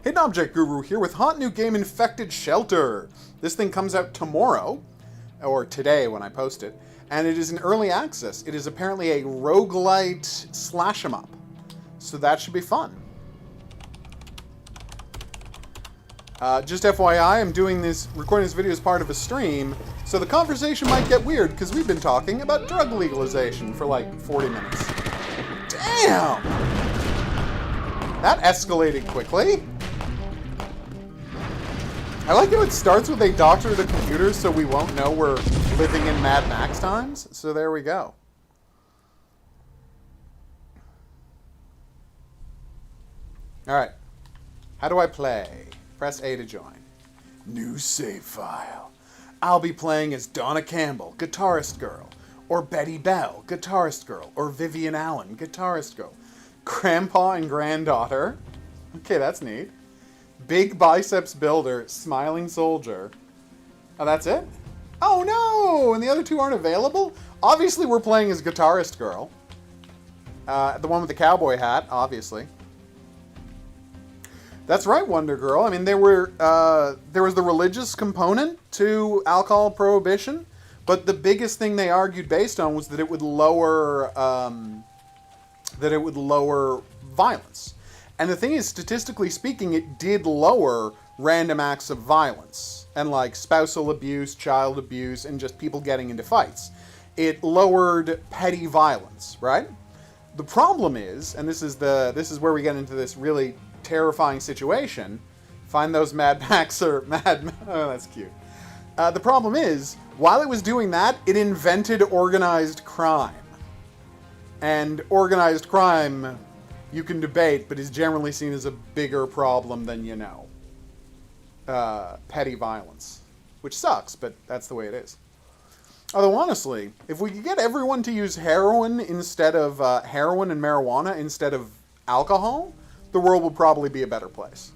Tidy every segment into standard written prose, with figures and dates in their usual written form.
Hidden Object Guru here with hot new game Infected Shelter. This thing comes out tomorrow, or today when I post it, and it is in early access. It is apparently a roguelite slash 'em up, so that should be fun. Just FYI, I'm recording this video as part of a stream, so the conversation might get weird because we've been talking about drug legalization for like 40 minutes. Damn! That escalated quickly. I like how it starts with a doctor to computers so we won't know we're living in Mad Max times. So there we go. Alright. How do I play? Press A to join. New save file. I'll be playing as Donna Campbell, Guitarist Girl. Or Betty Bell, Guitarist Girl. Or Vivian Allen, Guitarist Girl. Grandpa and Granddaughter. Okay, that's neat. Big Biceps Builder, Smiling Soldier. Oh, that's it? Oh no! And the other two aren't available? Obviously we're playing as Guitarist Girl. The one with the cowboy hat, obviously. That's right, Wonder Girl. I mean, there was the religious component to alcohol prohibition, but the biggest thing they argued based on was that it would lower violence. And the thing is, statistically speaking, it did lower random acts of violence and like spousal abuse, child abuse, and just people getting into fights. It lowered petty violence, right? The problem is, and this is where we get into this really terrifying situation. Find those Mad Max or Mad... Oh, that's cute. The problem is, while it was doing that, it invented organized crime. And organized crime, you can debate, but is generally seen as a bigger problem than, you know, petty violence. Which sucks, but that's the way it is. Although, honestly, if we could get everyone to use heroin instead of heroin and marijuana instead of alcohol, the world would probably be a better place.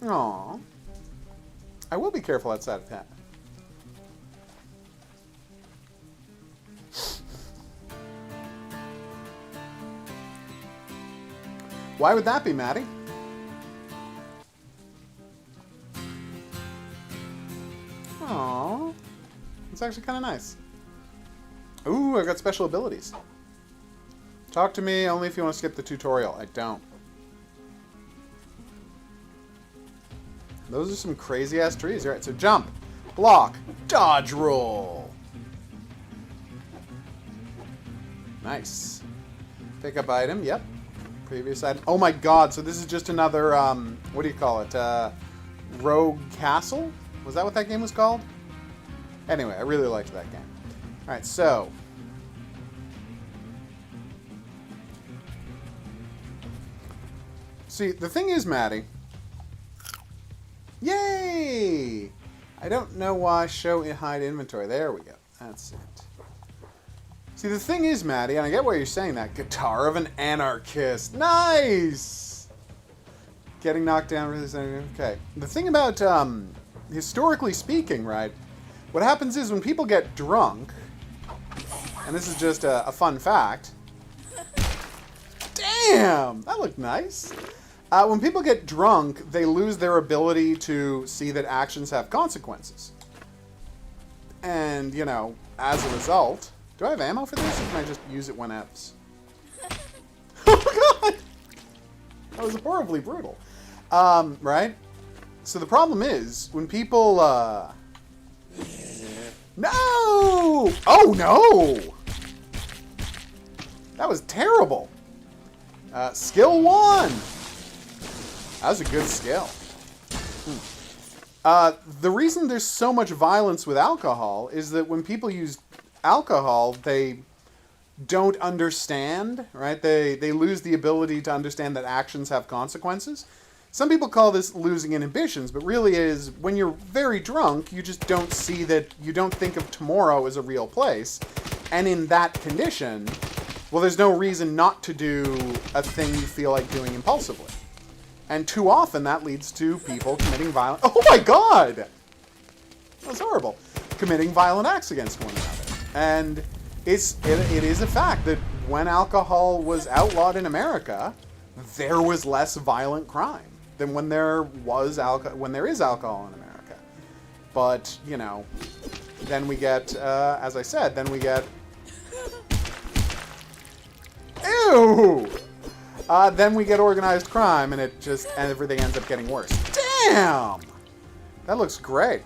Aww. I will be careful outside of that. Why would that be, Maddie? Aww. It's actually kind of nice. Ooh, I've got special abilities. Talk to me only if you want to skip the tutorial. I don't. Those are some crazy-ass trees. All right, so jump, block, dodge roll. Nice. Pick up item, yep. Previous item. Oh my god, so this is just another, what do you call it? Rogue Castle? Was that what that game was called? Anyway, I really liked that game. Alright, so. See, the thing is, Maddie. Yay! I don't know why show and hide inventory. There we go. That's it. See, the thing is, Maddie, and I get why you're saying that. Guitar of an Anarchist. Nice! Getting knocked down. Okay. The thing about, historically speaking, right, what happens is when people get drunk, and this is just a fun fact. Damn! That looked nice. When people get drunk, they lose their ability to see that actions have consequences. And, you know, as a result... Do I have ammo for this, or can I just use it when F's? Oh god! That was horribly brutal. Right? So the problem is, when people, No! Oh no! That was terrible. Skill 1! That was a good skill. The reason there's so much violence with alcohol is that when people use alcohol, they don't understand, right? They lose the ability to understand that actions have consequences. Some people call this losing inhibitions, but really is when you're very drunk, you just don't see that, you don't think of tomorrow as a real place. And in that condition, well, there's no reason not to do a thing you feel like doing impulsively. And too often that leads to people committing violent... Oh my god! That's horrible. Committing violent acts against one another. And it is a fact that when alcohol was outlawed in America, there was less violent crime than when there is alcohol in America. But, you know, then we get, as I said, then we get... Ew! Then we get organized crime, and everything ends up getting worse. Damn! That looks great.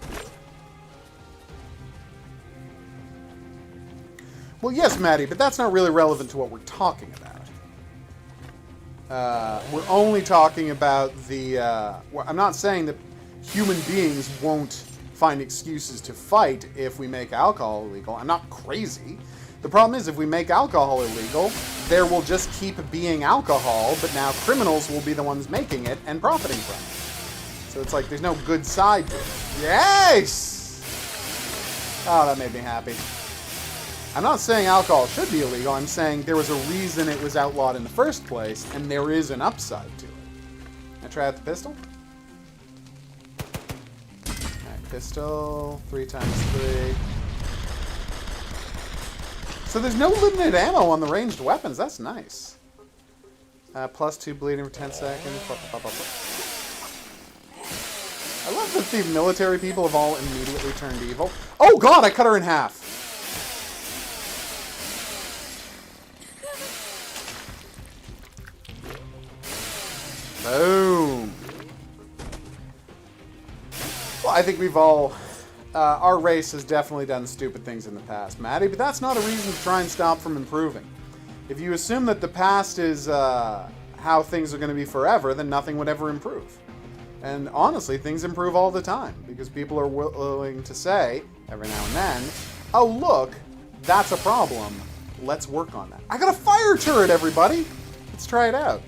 Well, yes, Maddie, but that's not really relevant to what we're talking about. We're only talking about the... I'm not saying that human beings won't find excuses to fight if we make alcohol illegal. I'm not crazy. The problem is, if we make alcohol illegal, there will just keep being alcohol, but now criminals will be the ones making it and profiting from it. So it's like there's no good side to it. Yes! Oh, that made me happy. I'm not saying alcohol should be illegal. I'm saying there was a reason it was outlawed in the first place, and there is an upside to it. Can I try out the pistol? Alright, pistol, 3 times 3. So there's no limited ammo on the ranged weapons. That's nice. +2 bleeding for 10 seconds. I love that the military people have all immediately turned evil. Oh god, I cut her in half. Boom. Well, I think we've all... our race has definitely done stupid things in the past, Maddie, but that's not a reason to try and stop from improving. If you assume that the past is how things are going to be forever, then nothing would ever improve. And honestly, things improve all the time, because people are willing to say, every now and then, oh look, that's a problem. Let's work on that. I got a fire turret, everybody! Let's try it out.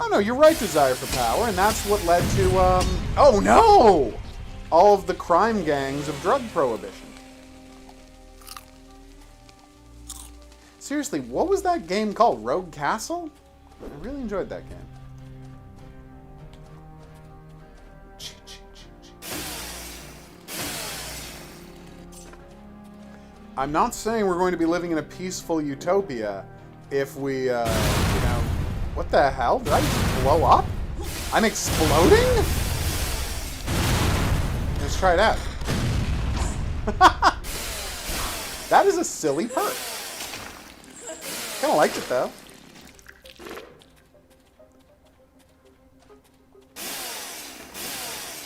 Oh no, you're right, desire for power, and that's what led to, oh no! All of the crime gangs of drug prohibition. Seriously, what was that game called? Rogue Castle? I really enjoyed that game. I'm not saying we're going to be living in a peaceful utopia if we, you know... What the hell? Did I just blow up? I'm exploding? Let's try it out. That is a silly perk. Kinda liked it though.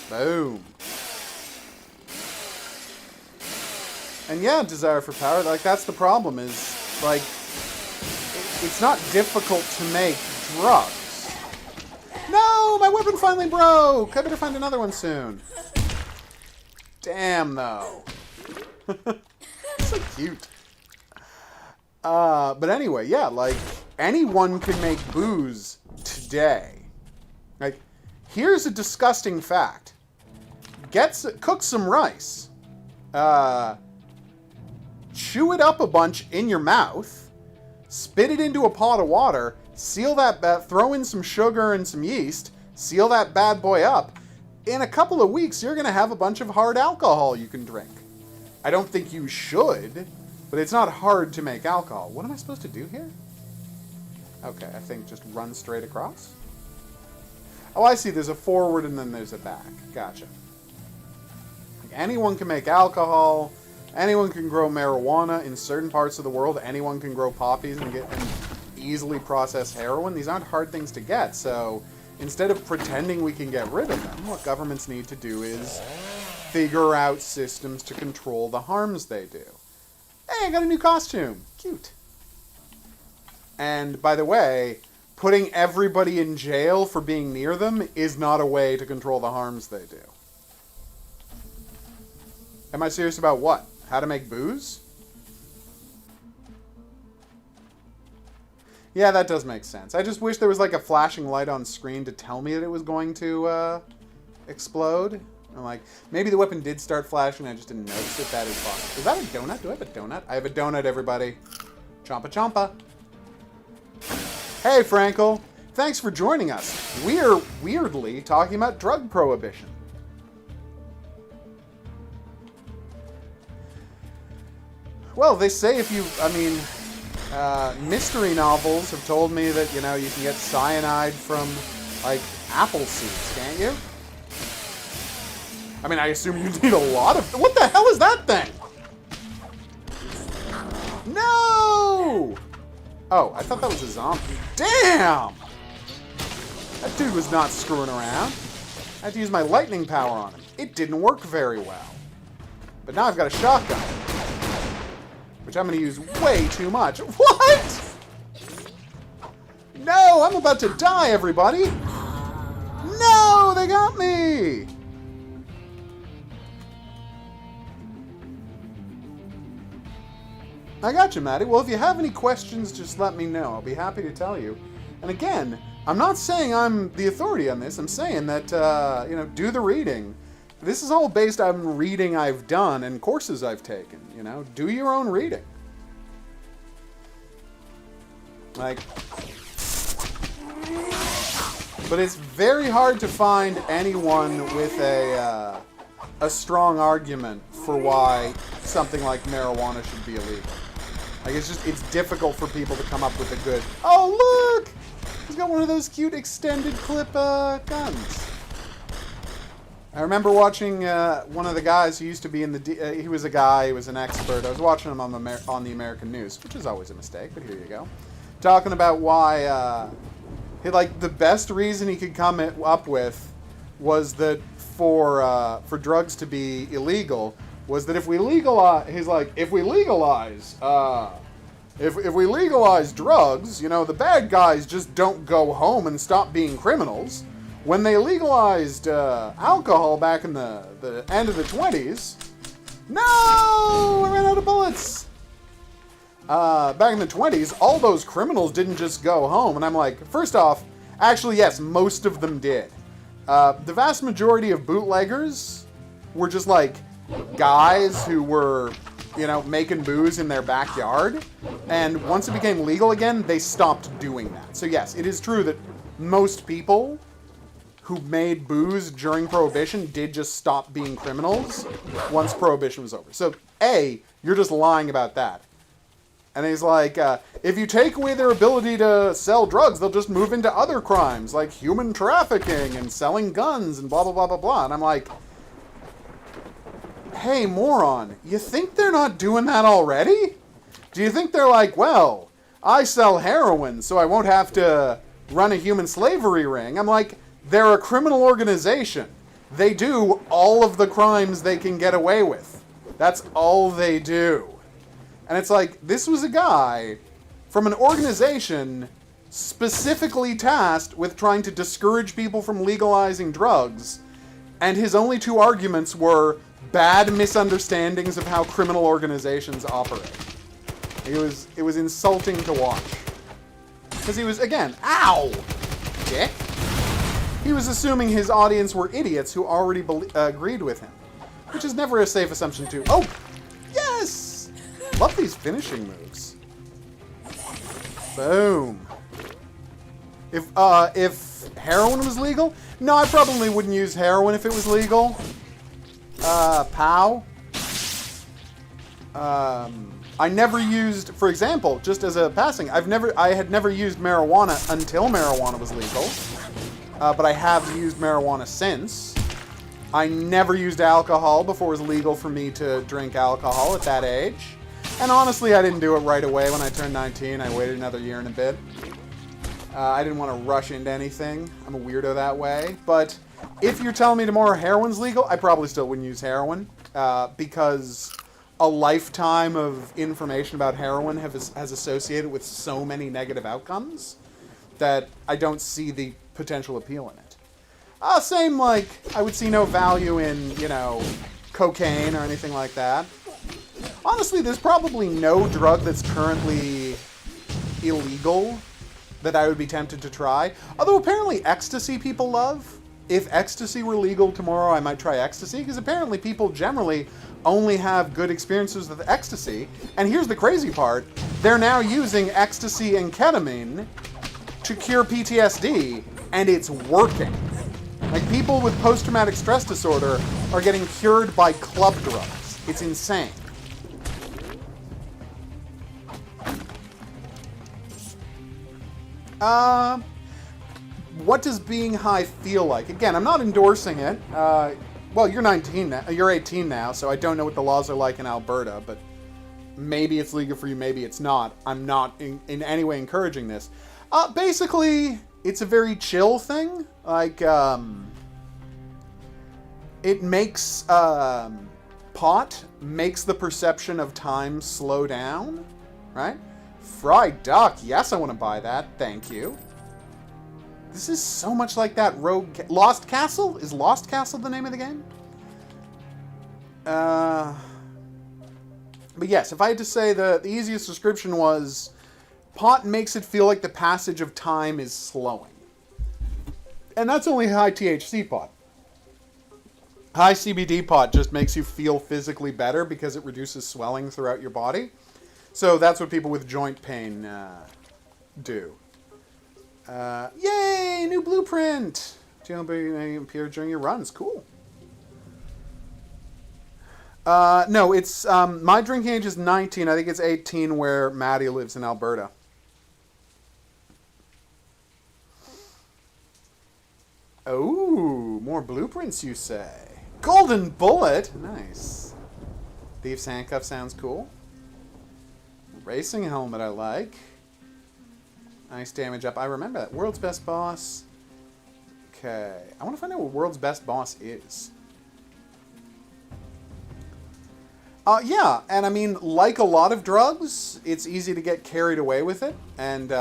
Boom. And yeah, desire for power, like that's the problem is, like, it's not difficult to make drugs. No, my weapon finally broke. I better find another one soon. Damn, though. So cute. But anyway, yeah, like, anyone can make booze today. Like, here's a disgusting fact. Cook some rice. Chew it up a bunch in your mouth. Spit it into a pot of water. Seal that, throw in some sugar and some yeast, seal that bad boy up. In a couple of weeks, you're going to have a bunch of hard alcohol you can drink. I don't think you should, but it's not hard to make alcohol. What am I supposed to do here? Okay, I think just run straight across. Oh, I see. There's a forward and then there's a back. Gotcha. Like, anyone can make alcohol. Anyone can grow marijuana in certain parts of the world. Anyone can grow poppies and easily process heroin. These aren't hard things to get, so instead of pretending we can get rid of them, what governments need to do is figure out systems to control the harms they do. Hey, I got a new costume. Cute. And by the way, putting everybody in jail for being near them is not a way to control the harms they do. Am I serious about what? How to make booze? Yeah, that does make sense. I just wish there was like a flashing light on screen to tell me that it was going to explode. I'm like, maybe the weapon did start flashing, I just didn't notice it. That is possible. Is that a donut? Do I have a donut? I have a donut, everybody. Chompa chompa. Hey, Frankel. Thanks for joining us. We're weirdly talking about drug prohibition. Well, they say if you, I mean, mystery novels have told me that, you know, you can get cyanide from, like, apple seeds, can't you? I mean, I assume you need a lot of... What the hell is that thing? No! Oh, I thought that was a zombie. Damn! That dude was not screwing around. I had to use my lightning power on him. It didn't work very well. But now I've got a shotgun. Which I'm going to use way too much. What? No, I'm about to die, everybody. No, they got me. I got you, Maddie. Well, if you have any questions, just let me know. I'll be happy to tell you. And again, I'm not saying I'm the authority on this. I'm saying that, you know, do the reading. This is all based on reading I've done and courses I've taken, you know. Do your own reading. Like... But it's very hard to find anyone with a strong argument for why something like marijuana should be illegal. Like, it's difficult for people to come up with a good, oh, look! He's got one of those cute extended clip guns. I remember watching one of the guys who used to be in the... he was a guy, he was an expert. I was watching him on the American news, which is always a mistake, but here you go. Talking about why, like, the best reason he could come up with was that for drugs to be illegal was that if we legalize... He's like, if we legalize drugs, you know, the bad guys just don't go home and stop being criminals. When they legalized alcohol back in the end of the 20s... No! I ran out of bullets! Back in the 20s, all those criminals didn't just go home. And I'm like, first off, actually, yes, most of them did. The vast majority of bootleggers were just like guys who were, you know, making booze in their backyard. And once it became legal again, they stopped doing that. So yes, it is true that most people who made booze during Prohibition did just stop being criminals once Prohibition was over. So, A, you're just lying about that. And he's like, if you take away their ability to sell drugs, they'll just move into other crimes, like human trafficking and selling guns and blah, blah, blah, blah, blah. And I'm like, hey, moron, you think they're not doing that already? Do you think they're like, well, I sell heroin, so I won't have to run a human slavery ring? I'm like, they're a criminal organization. They do all of the crimes they can get away with. That's all they do. And it's like, this was a guy from an organization specifically tasked with trying to discourage people from legalizing drugs, and his only two arguments were bad misunderstandings of how criminal organizations operate. It was insulting to watch. Because he was, again, ow! Dick! He was assuming his audience were idiots who already agreed with him. Which is never a safe assumption to... Oh! Yes! Love these finishing moves. Boom. If heroin was legal? No, I probably wouldn't use heroin if it was legal. Pow. I never used, for example, just as a passing, I had never used marijuana until marijuana was legal. But I have used marijuana since. I never used alcohol before it was legal for me to drink alcohol at that age. And honestly, I didn't do it right away when I turned 19. I waited another year and a bit. I didn't want to rush into anything. I'm a weirdo that way. But if you're telling me tomorrow heroin's legal, I probably still wouldn't use heroin. Because a lifetime of information about heroin has associated with so many negative outcomes that I don't see the potential appeal in it. Same like, I would see no value in, you know, cocaine or anything like that. Honestly, there's probably no drug that's currently illegal that I would be tempted to try. Although apparently ecstasy people love. If ecstasy were legal tomorrow, I might try ecstasy, because apparently people generally only have good experiences with ecstasy. And here's the crazy part. They're now using ecstasy and ketamine to cure PTSD, and it's working. Like, people with post-traumatic stress disorder are getting cured by club drugs. It's insane. What does being high feel like? Again, I'm not endorsing it. Well, you're 19 now. You're 18 now, so I don't know what the laws are like in Alberta, but maybe it's legal for you, maybe it's not. I'm not in any way encouraging this. Basically, it's a very chill thing. Like, it makes, pot makes the perception of time slow down, right? Fried duck, yes, I want to buy that, thank you. This is so much like that Lost Castle? Is Lost Castle the name of the game? But yes, if I had to say the easiest description was pot makes it feel like the passage of time is slowing. And that's only high THC pot. High CBD pot just makes you feel physically better because it reduces swelling throughout your body. So that's what people with joint pain do. Yay! New blueprint! GLB appear during your runs. Cool. No, it's my drinking age is 19. I think it's 18 where Maddie lives in Alberta. Oh, more blueprints, you say? Golden bullet, nice. Thief's handcuff sounds cool. Racing helmet, I like. Nice damage up. I remember that. World's best boss. Okay, I want to find out what world's best boss is. Yeah, and I mean, like a lot of drugs, it's easy to get carried away with it, and,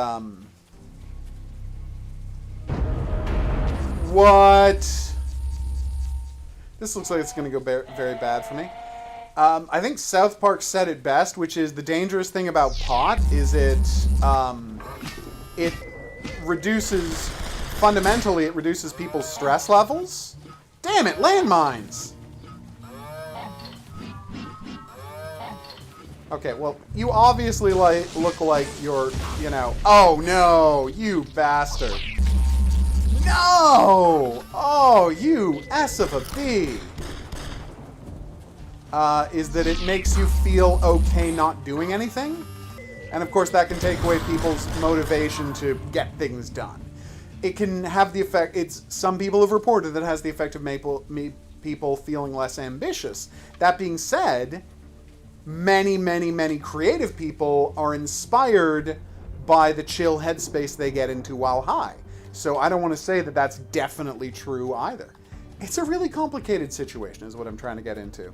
what? This looks like it's going to go very bad for me. I think South Park said it best, which is the dangerous thing about pot is it reduces, fundamentally, it reduces people's stress levels. Damn it, landmines! Okay, well, you obviously look like you're, you know... Oh, no! You bastard! No! Oh, you S of a B! Is that it makes you feel okay not doing anything. And of course, that can take away people's motivation to get things done. It can have the effect... Some people have reported that it has the effect of people feeling less ambitious. That being said... Many, many, many creative people are inspired by the chill headspace they get into while high. So I don't want to say that that's definitely true either. It's a really complicated situation is what I'm trying to get into.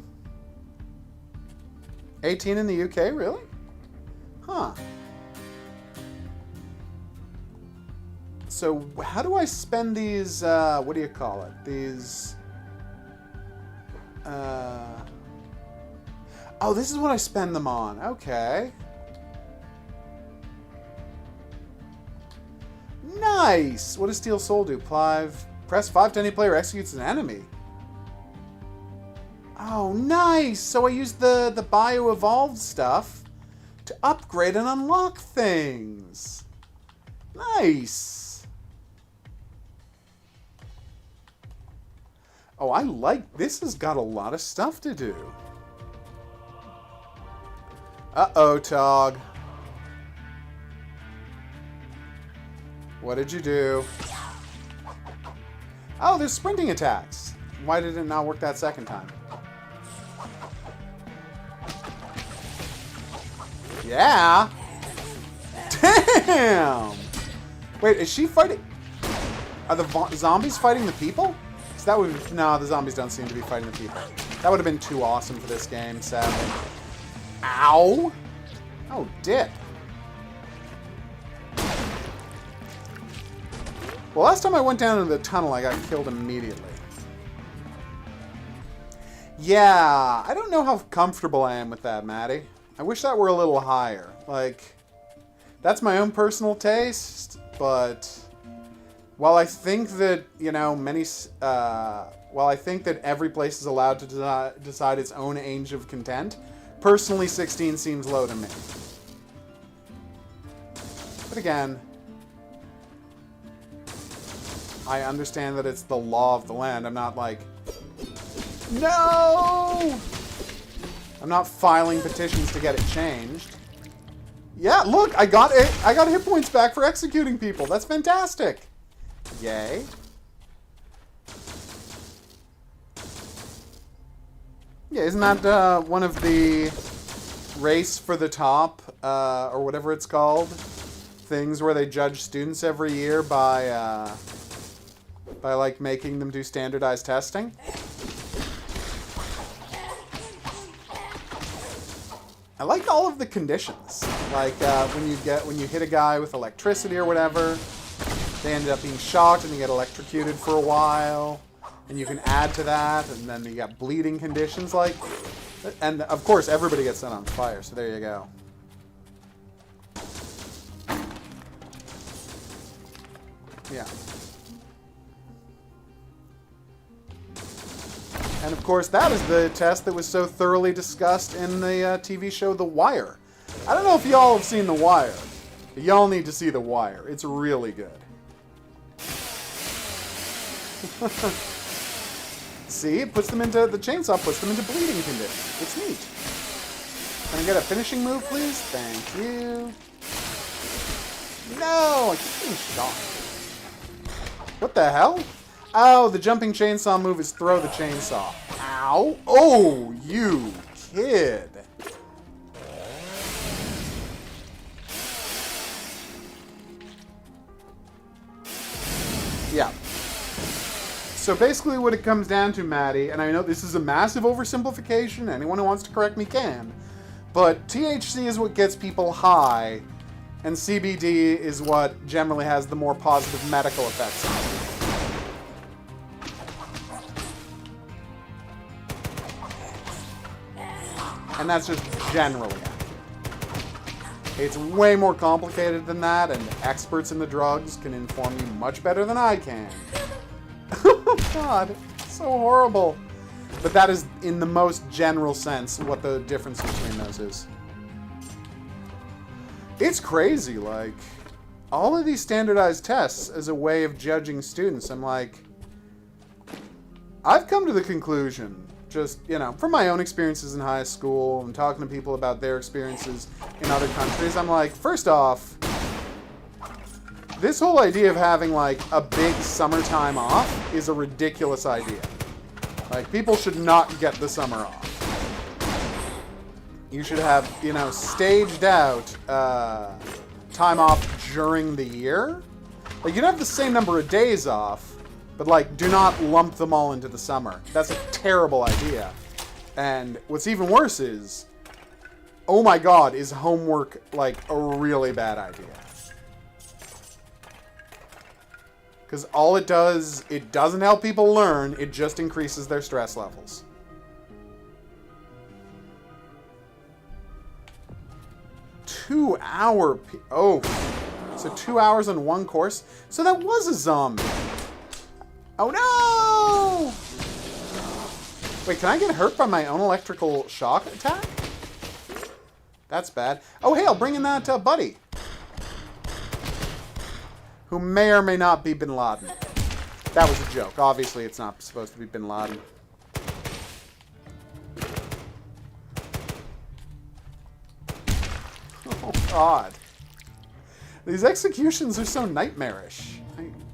18 in the UK, really? Huh. So how do I spend these, what do you call it? These, oh, this is what I spend them on. Okay. Nice! What does Steel Soul do? Press 5 to any player executes an enemy. Oh, nice! So I use the bio-evolved stuff to upgrade and unlock things. Nice! Oh, I like... This has got a lot of stuff to do. Uh-oh, Tog. What did you do? Oh, there's sprinting attacks. Why did it not work that second time? Yeah. Damn. Wait, is she fighting? Are the zombies fighting the people? So that would... No, the zombies don't seem to be fighting the people. That would have been too awesome for this game, sadly. Ow! Oh, dip. Well, last time I went down into the tunnel, I got killed immediately. Yeah, I don't know how comfortable I am with that, Maddie. I wish that were a little higher. Like, that's my own personal taste, but while I think that, you know, while I think that every place is allowed to decide its own age of content, personally, 16 seems low to me. But again, I understand that it's the law of the land. I'm not like, no! I'm not filing petitions to get it changed. Yeah, look, I got hit points back for executing people. That's fantastic. Yay. Yeah, isn't that one of the race for the top, or whatever it's called, things where they judge students every year by like making them do standardized testing? I like all of the conditions. Like when you hit a guy with electricity or whatever, they end up being shocked and you get electrocuted for a while, and you can add to that, and then you got bleeding conditions like, and of course everybody gets set on fire. So there you go. Yeah. And of course, that is the test that was so thoroughly discussed in the TV show The Wire. I don't know if y'all have seen The Wire, but y'all need to see The Wire. It's really good. See, it puts them into, the chainsaw puts them into bleeding condition. It's neat. Can I get a finishing move, please? Thank you. No, I keep being shot. What the hell? Oh, the jumping chainsaw move is throw the chainsaw. Ow. Oh, you kid. Yeah. So basically what it comes down to, Maddie, and I know this is a massive oversimplification, anyone who wants to correct me can, but THC is what gets people high, and CBD is what generally has the more positive medical effects on it. And that's just generally accurate. It's way more complicated than that, and experts in the drugs can inform you much better than I can. Oh God, so horrible. But that is, in the most general sense, what the difference between those is. It's crazy, like, all of these standardized tests as a way of judging students. I'm like, I've come to the conclusion, just, you know, from my own experiences in high school and talking to people about their experiences in other countries, I'm like, first off, this whole idea of having, like, a big summertime off is a ridiculous idea. Like, people should not get the summer off. You should have, you know, staged out time off during the year. Like, you'd have the same number of days off, but, like, do not lump them all into the summer. That's a terrible idea. And what's even worse is, oh my God, is homework, like, a really bad idea? Because all it does, it doesn't help people learn, it just increases their stress levels. Oh, so 2 hours on one course? So that was a zombie. Oh no! Wait, can I get hurt by my own electrical shock attack? That's bad. Oh hey, I'll bring in that buddy. Who may or may not be Bin Laden. That was a joke. Obviously, it's not supposed to be Bin Laden. Oh, God. These executions are so nightmarish.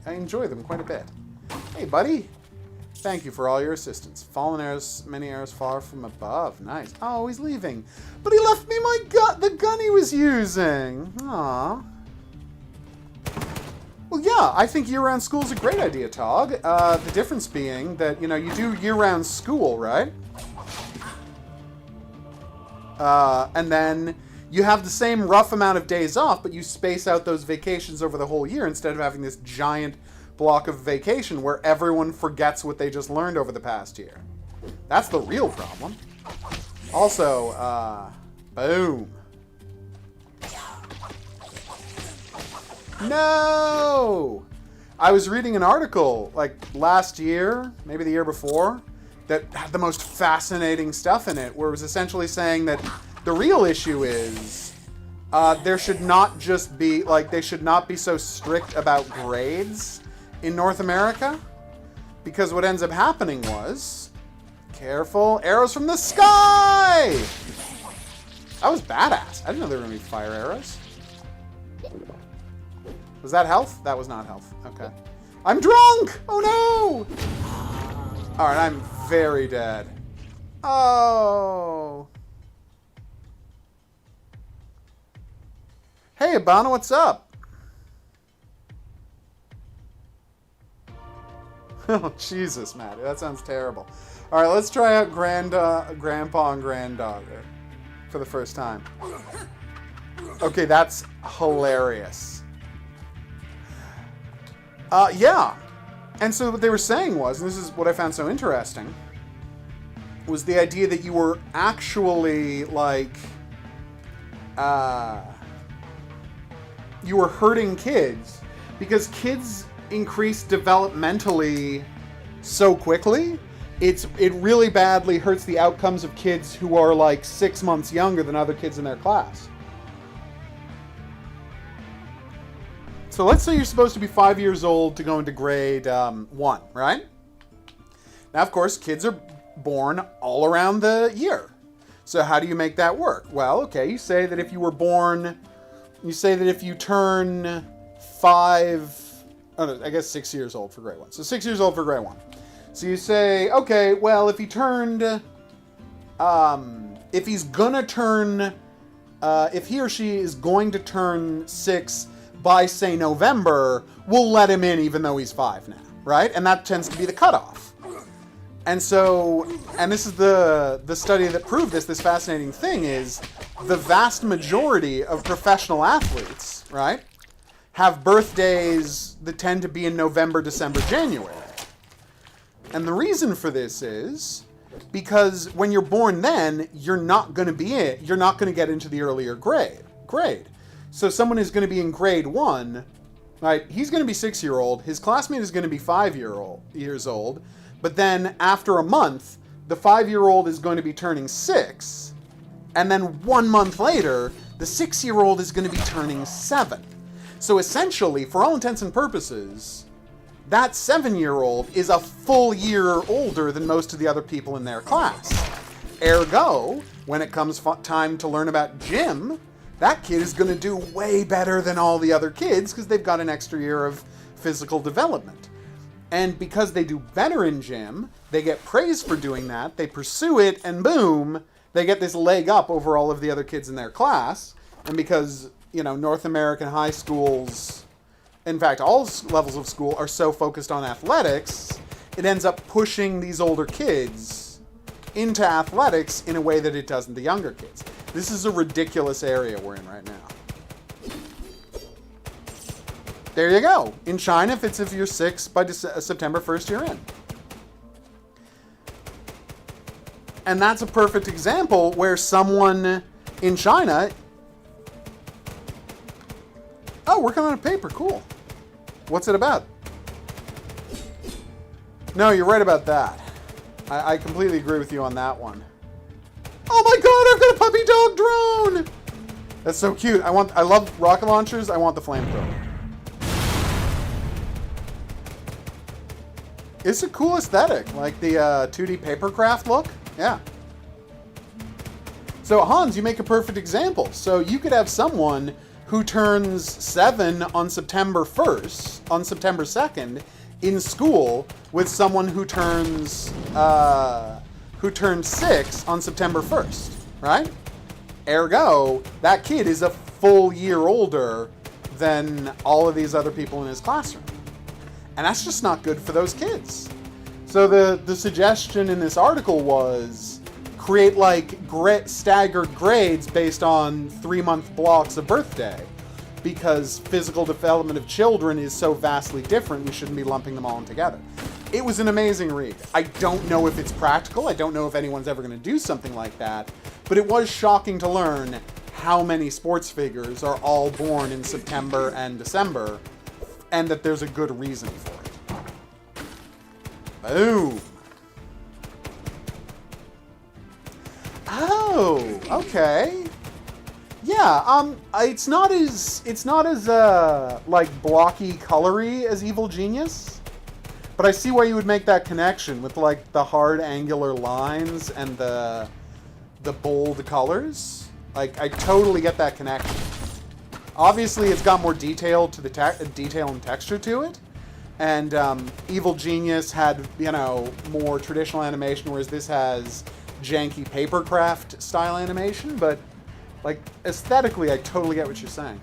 I enjoy them quite a bit. Hey, buddy. Thank you for all your assistance. Fallen arrows, many arrows far from above. Nice. Oh, he's leaving. But he left me the gun he was using. Aww. Well, yeah, I think year-round school is a great idea, Tog. The difference being that, you know, you do year-round school, right? And then you have the same rough amount of days off, but you space out those vacations over the whole year instead of having this giant block of vacation where everyone forgets what they just learned over the past year. That's the real problem. Also, boom. No! I was reading an article, like, last year, maybe the year before, that had the most fascinating stuff in it, where it was essentially saying that the real issue is there should not just be, like, they should not be so strict about grades in North America, because what ends up happening was, careful, arrows from the sky! That was badass. I didn't know there were going to be fire arrows. Was that health? That was not health. Okay. I'm drunk! Oh no! Alright, I'm very dead. Oh. Hey, Abana, what's up? Oh, Jesus, Matt. That sounds terrible. Alright, let's try out Grandpa and Granddaughter for the first time. Okay, that's hilarious. Yeah. And so what they were saying was, and this is what I found so interesting, was the idea that you were actually, like, you were hurting kids because kids increase developmentally so quickly. It really badly hurts the outcomes of kids who are, like, 6 months younger than other kids in their class. So let's say you're supposed to be 5 years old to go into grade 1, right? Now, of course, kids are born all around the year. So how do you make that work? Well, okay, you say that if you were born, you say that if you turn 6 years old for grade 1. So 6 years old for grade 1. So you say, okay, well, if he turned, if he's gonna turn, if he or she is going to turn 6 by, say, November, we'll let him in even though he's 5 now, right? And that tends to be the cutoff. And so, and this is the study that proved this fascinating thing is the vast majority of professional athletes, right, have birthdays that tend to be in November, December, January. And the reason for this is because when you're born then, you're not going to get into the earlier grade. So someone is going to be in grade 1, right? He's going to be 6-year-old. His classmate is going to be 5 years old. But then after a month, the 5-year-old is going to be turning 6. And then 1 month later, the 6-year-old is going to be turning 7. So essentially, for all intents and purposes, that 7-year-old is a full year older than most of the other people in their class. Ergo, when it comes time to learn about gym, that kid is going to do way better than all the other kids because they've got an extra year of physical development. And because they do better in gym, they get praised for doing that, they pursue it, and boom, they get this leg up over all of the other kids in their class. And because, North American high schools, in fact, all levels of school are so focused on athletics, it ends up pushing these older kids into athletics in a way that it doesn't the younger kids. This is a ridiculous area we're in right now. There you go. In China, if you're 6 by September 1st, you're in. And that's a perfect example where someone in China... Oh, working on a paper. Cool. What's it about? No, you're right about that. I completely agree with you on that one. Oh my god, I've got a puppy dog drone! That's so cute. I love rocket launchers. I want the flamethrower. It's a cool aesthetic, like the 2D papercraft look. Yeah. So Hans, you make a perfect example. So you could have someone who turns 7 on September 1st, on September 2nd, in school with someone who turns 6 on September 1st, right? Ergo, that kid is a full year older than all of these other people in his classroom. And that's just not good for those kids. So the suggestion in this article was create like staggered grades based on 3-month blocks of birthday, because physical development of children is so vastly different, we shouldn't be lumping them all in together. It was an amazing read. I don't know if it's practical. I don't know if anyone's ever going to do something like that, but it was shocking to learn how many sports figures are all born in September and December, and that there's a good reason for it. Boom. Oh, okay. Yeah, it's not as like blocky colory as Evil Genius, but I see why you would make that connection with like the hard angular lines and the bold colors. Like, I totally get that connection. Obviously, it's got more detail to the detail and texture to it. And Evil Genius had, you know, more traditional animation, whereas this has janky papercraft style animation. But, like, aesthetically, I totally get what you're saying.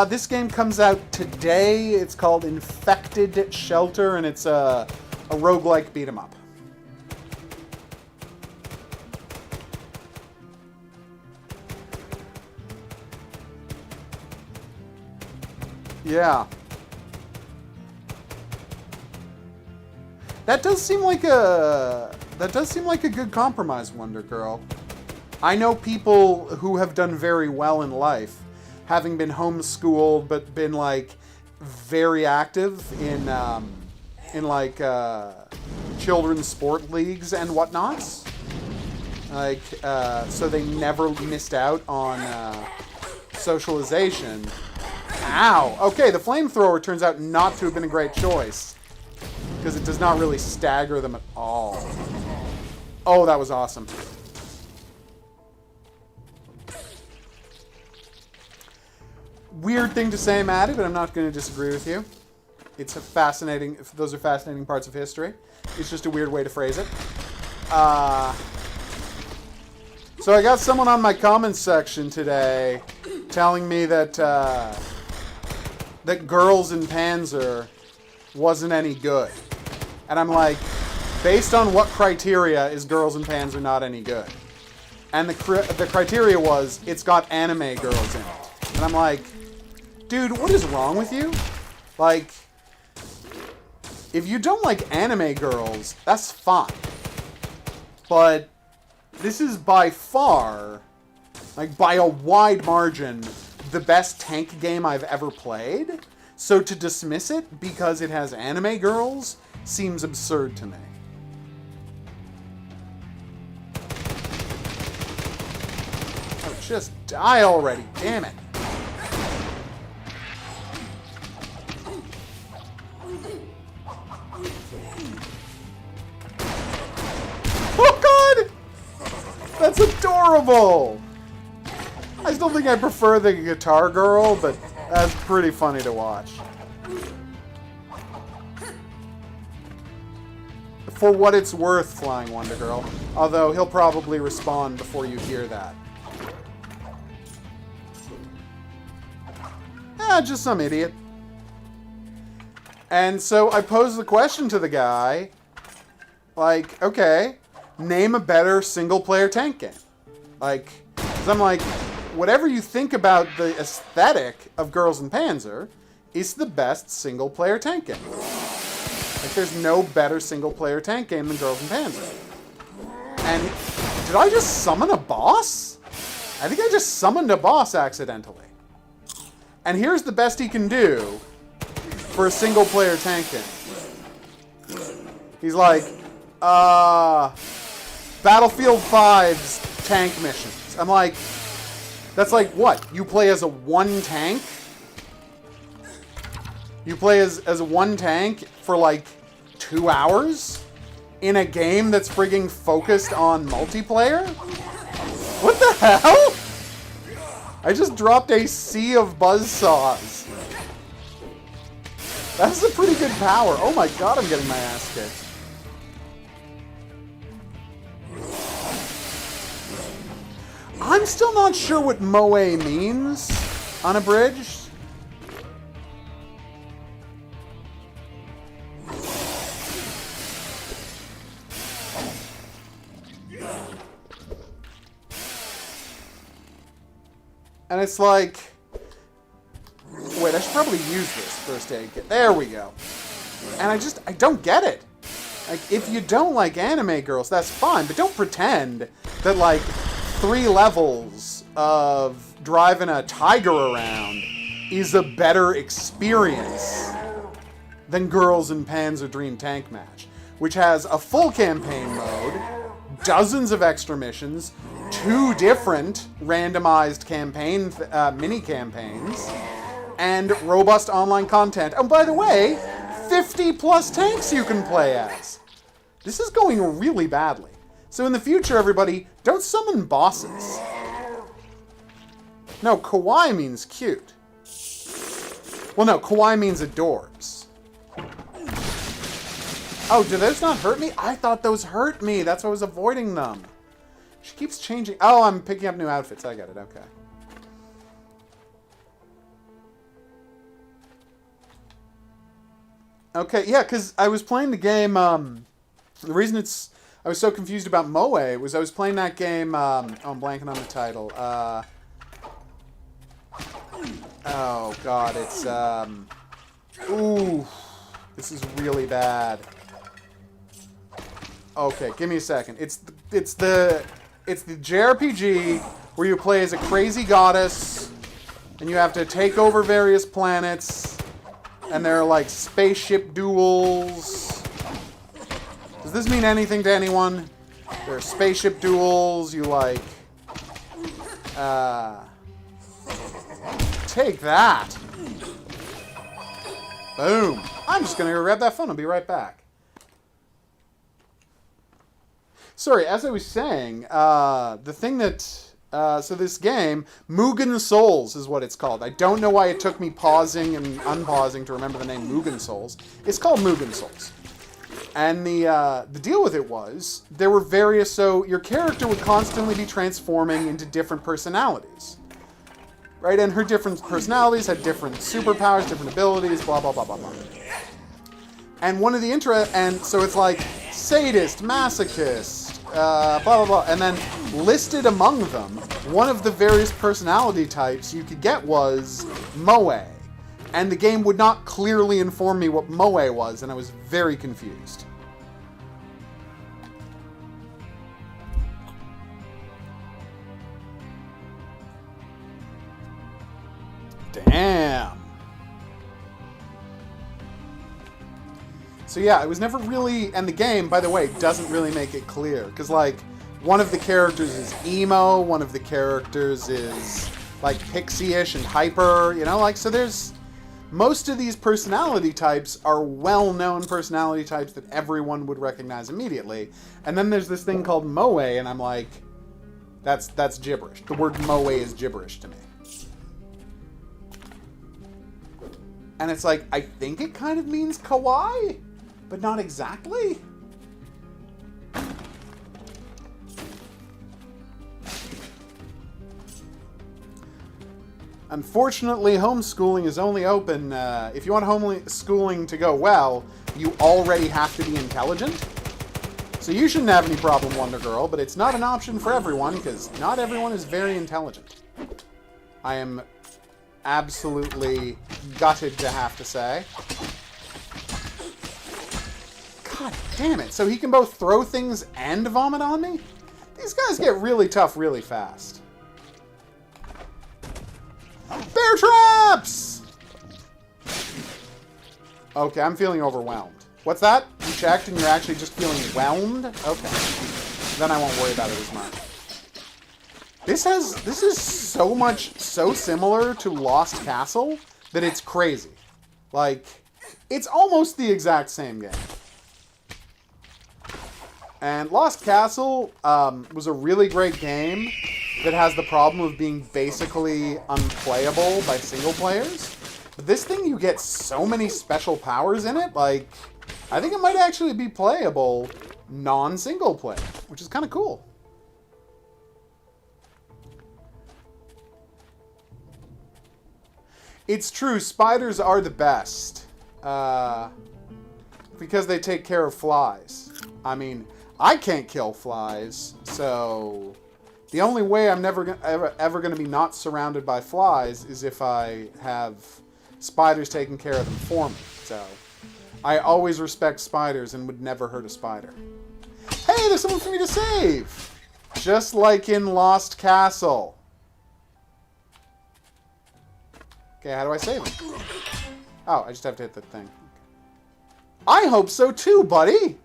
This game comes out today. It's called Infected Shelter, and it's a roguelike beat 'em up. Yeah. That does seem like a good compromise, Wonder Girl. I know people who have done very well in life, having been homeschooled but been like very active in like children's sport leagues and whatnots. Like so they never missed out on socialization. Ow! Okay, the flamethrower turns out not to have been a great choice. Because it does not really stagger them at all. Oh, that was awesome. Weird thing to say, Maddie, but I'm not going to disagree with you. It's a fascinating... Those are fascinating parts of history. It's just a weird way to phrase it. So I got someone on my comments section today telling me that that Girls in Panzer wasn't any good. And I'm like, based on what criteria is Girls in Panzer not any good? And the criteria was, it's got anime girls in it. And I'm like, dude, what is wrong with you? Like, if you don't like anime girls, that's fine. But this is by far, like by a wide margin, the best tank game I've ever played. So to dismiss it because it has anime girls seems absurd to me. Oh, just die already, damn it. Oh god! That's adorable! I still think I prefer the guitar girl, but that's pretty funny to watch. For what it's worth, Flying Wonder Girl. Although he'll probably respond before you hear that. Just some idiot. And so I posed the question to the guy, like, okay, name a better single-player tank game. Like, 'cause I'm like, whatever you think about the aesthetic of Girls in Panzer, it's the best single-player tank game. Like, there's no better single-player tank game than Girls in Panzer. And did I just summon a boss? I think I just summoned a boss accidentally. And here's the best he can do for a single-player tank game. He's like, Battlefield 5's tank missions. I'm like, that's like what? You play as a one tank? You play as a one tank for like 2 hours? In a game that's frigging focused on multiplayer? What the hell? I just dropped a sea of buzzsaws. That's a pretty good power. Oh my god, I'm getting my ass kicked. I'm still not sure what moe means, unabridged. And it's like, wait, I should probably use this first aid kit. There we go. And I don't get it. Like, if you don't like anime girls, that's fine, but don't pretend that, like, 3 levels of driving a tiger around is a better experience than Girls in Panzer Dream Tank Match, which has a full campaign mode, dozens of extra missions, 2 different randomized campaign mini-campaigns, and robust online content. Oh, by the way, 50 plus tanks you can play as. This is going really badly. So in the future, everybody, don't summon bosses. No, kawaii means cute. Well, no, kawaii means adorbs. Oh, do those not hurt me? I thought those hurt me. That's why I was avoiding them. She keeps changing. Oh, I'm picking up new outfits. I get it. Okay. Okay, yeah, because I was playing the game, the reason I was so confused about Moe was I was playing that game, oh, I'm blanking on the title, oh god, it's, ooh, this is really bad. Okay, give me a second. It's the JRPG where you play as a crazy goddess, and you have to take over various planets, and there are, like, spaceship duels. Does this mean anything to anyone? There are spaceship duels, you, like... Take that! Boom! I'm just gonna go grab that phone, I'll be right back. Sorry, as I was saying, the thing that... so this game, Mugen Souls is what it's called. I don't know why it took me pausing and unpausing to remember the name Mugen Souls. It's called Mugen Souls. And the deal with it was, there were various, so your character would constantly be transforming into different personalities. Right? And her different personalities had different superpowers, different abilities, blah, blah, blah, blah, blah. And one of the and so it's like, sadist, masochist, blah, blah, blah. And then listed among them, one of the various personality types you could get was Moe. And the game would not clearly inform me what Moe was, and I was very confused. Damn. So yeah, it was never really... And the game, by the way, doesn't really make it clear. Because, like, one of the characters is emo, one of the characters is, like, pixie-ish and hyper, you know? Like, so there's... Most of these personality types are well-known personality types that everyone would recognize immediately. And then there's this thing called Moe, and I'm like... That's gibberish. The word Moe is gibberish to me. And it's like, I think it kind of means kawaii, but not exactly. Unfortunately, homeschooling is only open, if you want homeschooling to go well, you already have to be intelligent. So you shouldn't have any problem, Wonder Girl, but it's not an option for everyone, because not everyone is very intelligent. I am absolutely gutted to have to say. God damn it. So he can both throw things and vomit on me? These guys get really tough really fast. Bear traps! Okay, I'm feeling overwhelmed. What's that? You checked and you're actually just feeling whelmed? Okay. Then I won't worry about it as much. This is so similar to Lost Castle that it's crazy. Like, it's almost the exact same game. And Lost Castle was a really great game that has the problem of being basically unplayable by single players. But this thing, you get so many special powers in it, like, I think it might actually be playable non-single player, which is kind of cool. It's true, spiders are the best. Because they take care of flies. I mean, I can't kill flies, so... The only way I'm ever going to be not surrounded by flies is if I have spiders taking care of them for me. So, I always respect spiders and would never hurt a spider. Hey, there's someone for me to save! Just like in Lost Castle. Okay, how do I save him? Oh, I just have to hit the thing. I hope so too, buddy!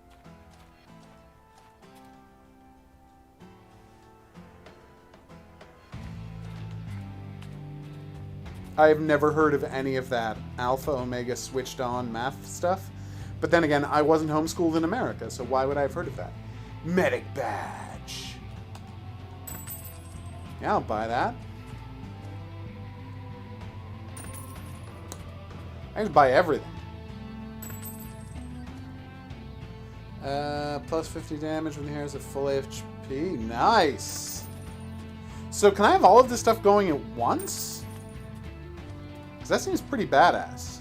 I've never heard of any of that Alpha Omega switched on math stuff. But then again, I wasn't homeschooled in America, so why would I have heard of that? Medic badge. Yeah, I'll buy that. I can buy everything. Plus 50 damage when the hero is at full HP. Nice. So can I have all of this stuff going at once? Because that seems pretty badass.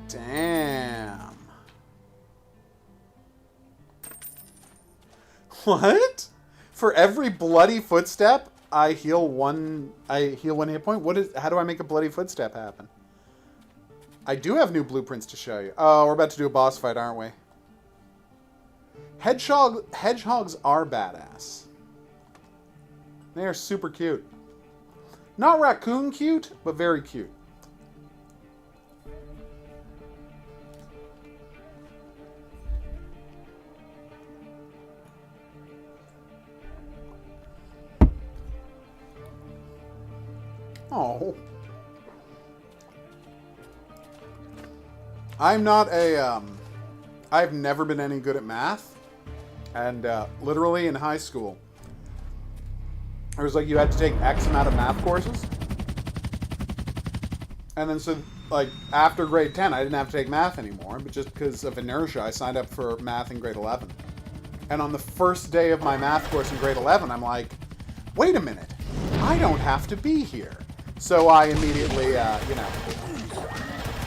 Damn. What? For every bloody footstep, I heal one hit point? How do I make a bloody footstep happen? I do have new blueprints to show you. Oh, we're about to do a boss fight, aren't we? Hedgehogs are badass. They are super cute. Not raccoon cute, but very cute. Oh. I'm not a, I've never been any good at math. And, literally in high school, it was like you had to take X amount of math courses. And then so, like, after grade 10, I didn't have to take math anymore. But just because of inertia, I signed up for math in grade 11. And on the first day of my math course in grade 11, I'm like, wait a minute. I don't have to be here. So I immediately, you know,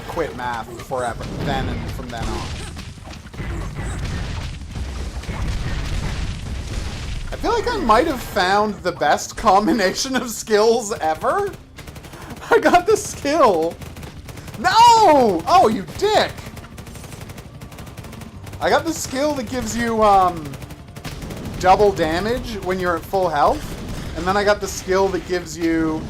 quit math forever. Then and from then on. I feel like I might have found the best combination of skills ever. I got the skill. No! Oh, you dick! I got the skill that gives you, double damage when you're at full health. And then I got the skill that gives you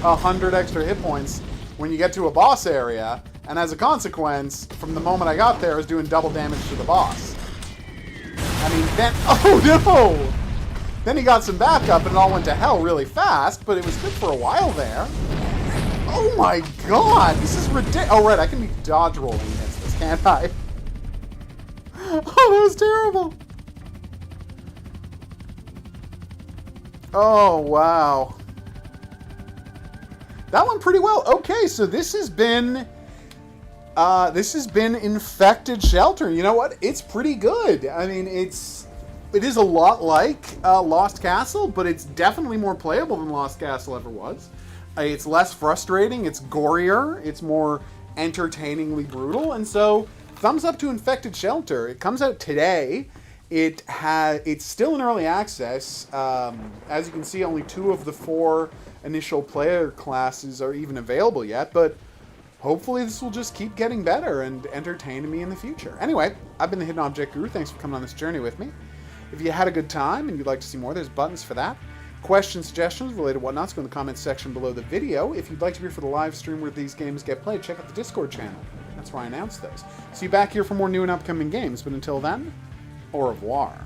100 extra hit points when you get to a boss area. And as a consequence, from the moment I got there, I was doing double damage to the boss. I mean, then... Oh, no! Then he got some backup and it all went to hell really fast, but it was good for a while there. Oh my god! This is ridiculous. Oh, right, I can be dodge rolling against this, can't I? Oh, that was terrible. Oh, wow. That went pretty well. Okay, so this has been Infected Shelter. You know what? It's pretty good. I mean, it is a lot like Lost Castle, but it's definitely more playable than Lost Castle ever was. It's less frustrating, it's gorier, it's more entertainingly brutal, and so thumbs up to Infected Shelter. It comes out today. It's still in early access. As you can see, only 2 of the 4 initial player classes are even available yet, but hopefully this will just keep getting better and entertaining me in the future. Anyway, I've been the Hidden Object Guru. Thanks for coming on this journey with me. If you had a good time and you'd like to see more, there's buttons for that. Questions, suggestions, related whatnots, go in the comments section below the video. If you'd like to be here for the live stream where these games get played, check out the Discord channel. That's where I announce those. See you back here for more new and upcoming games, but until then, au revoir.